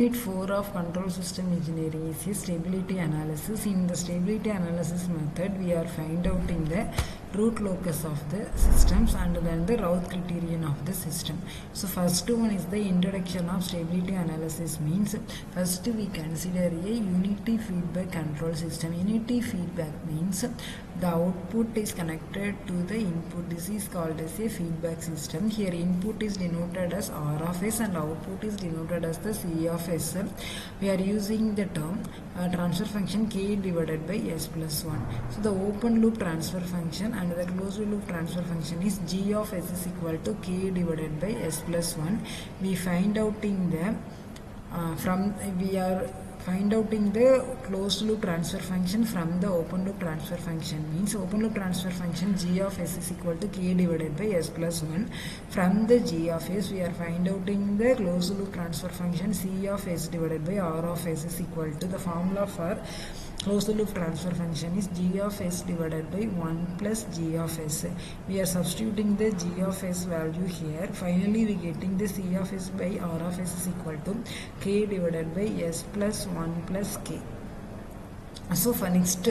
Unit 4 of Control System Engineering is stability analysis. In the stability analysis method, we are finding the root locus of the systems and then the route criterion of the system. So first one is the introduction of stability analysis. Means first we consider a unity feedback control system. Unity feedback means the output is connected to the input. This is called as a feedback system. Here input is denoted as R of S and output is denoted as the C of S. We are using the term transfer function K divided by S plus 1. So the open loop transfer function and the closed loop transfer function is G of S is equal to K divided by S plus 1. We find out in the find out in the closed loop transfer function from the open loop transfer function. Means open loop transfer function G of S is equal to K divided by S plus 1. From the G of S we are find out in the closed loop transfer function C of S divided by R of S is equal to the formula for closed loop transfer function is G of S divided by 1 plus G of S. We are substituting the G of S value here. Finally we getting the C of S by R of S is equal to K divided by S plus 1 plus K. So for next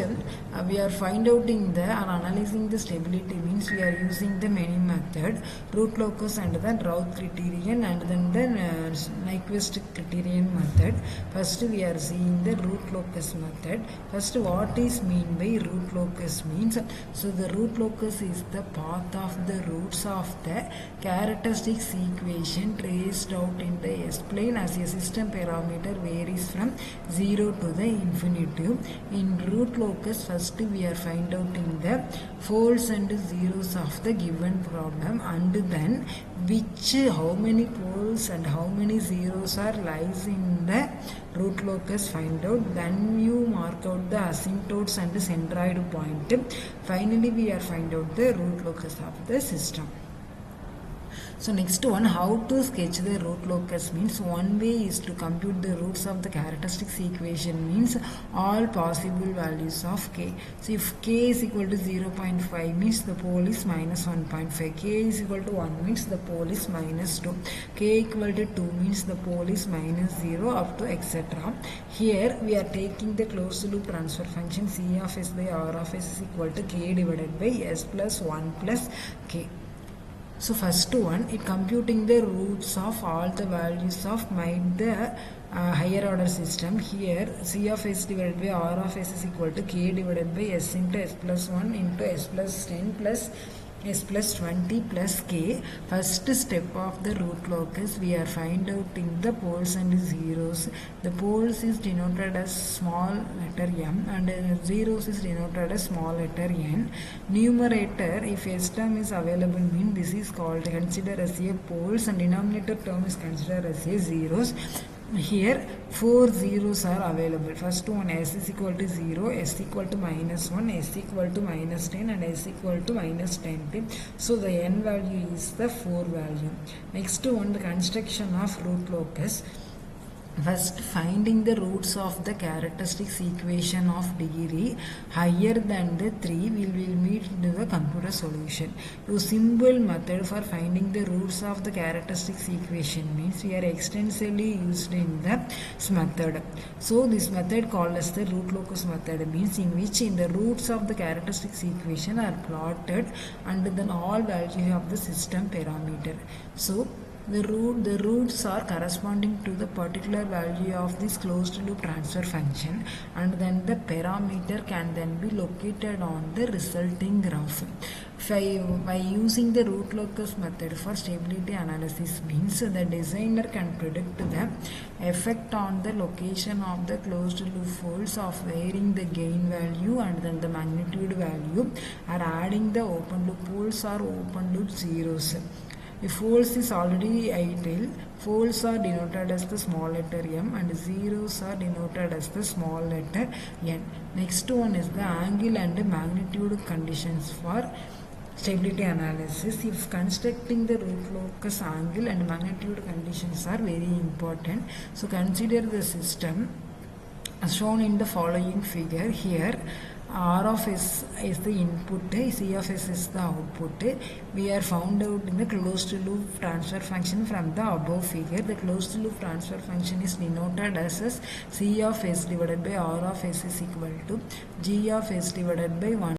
we are find out in the or analyzing the stability means we are using the many method, root locus and then route criterion and then the Nyquist criterion method. First we are seeing the root locus method. First what is mean by root locus means, so the root locus is the path of the roots of the characteristics equation traced out in the S-plane as a system parameter varies from 0 to the infinitive. In root locus, first we are find out in the folds and zeros of the given problem and then how many poles and how many zeros are lies in the root locus find out. Then you mark out the asymptotes and the centroid point. Finally we are find out the root locus of the system. So next one, how to sketch the root locus means one way is to compute the roots of the characteristics equation means all possible values of k. So if k is equal to 0.5 means the pole is minus 1.5, k is equal to 1 means the pole is minus 2, k equal to 2 means the pole is minus 0 up to etc. Here we are taking the closed loop transfer function C of S by R of S is equal to k divided by S plus 1 plus k. So first one, it computing the roots of all the values of the higher order system. Here C of S divided by R of S is equal to K divided by S into S plus 1 into S plus 10 plus S plus 20 plus K. First step of the root locus we are find out in the poles and zeros. The poles is denoted as small letter m and zeros is denoted as small letter n. Numerator, if S term is available mean this is called consider as a poles and denominator term is considered as a zeros. Here 4 zeros are available. First one, S is equal to 0, S equal to minus 1, S equal to minus 10 and S equal to minus 10. So the n value is the 4 value. Next one, the construction of root locus. First, finding the roots of the characteristics equation of degree higher than the 3 will meet into the computer solution. So simple method for finding the roots of the characteristics equation means we are extensively used in this method. So this method called as the root locus method means in which in the roots of the characteristics equation are plotted and then all values of the system parameter. So the roots are corresponding to the particular value of this closed loop transfer function and then the parameter can then be located on the resulting graph. By using the root locus method for stability analysis means the designer can predict the effect on the location of the closed loop folds of varying the gain value and then the magnitude value or adding the open loop poles or open loop zeros. If folds is already ideal, folds are denoted as the small letter m and zeros are denoted as the small letter n. Next one is the angle and magnitude conditions for stability analysis. If constructing the root locus, angle and magnitude conditions are very important. So consider the system as shown in the following figure. Here R of S is the input, C of S is the output. We are found out in the closed loop transfer function from the above figure. The closed loop transfer function is denoted as C of S divided by R of S is equal to G of S divided by 1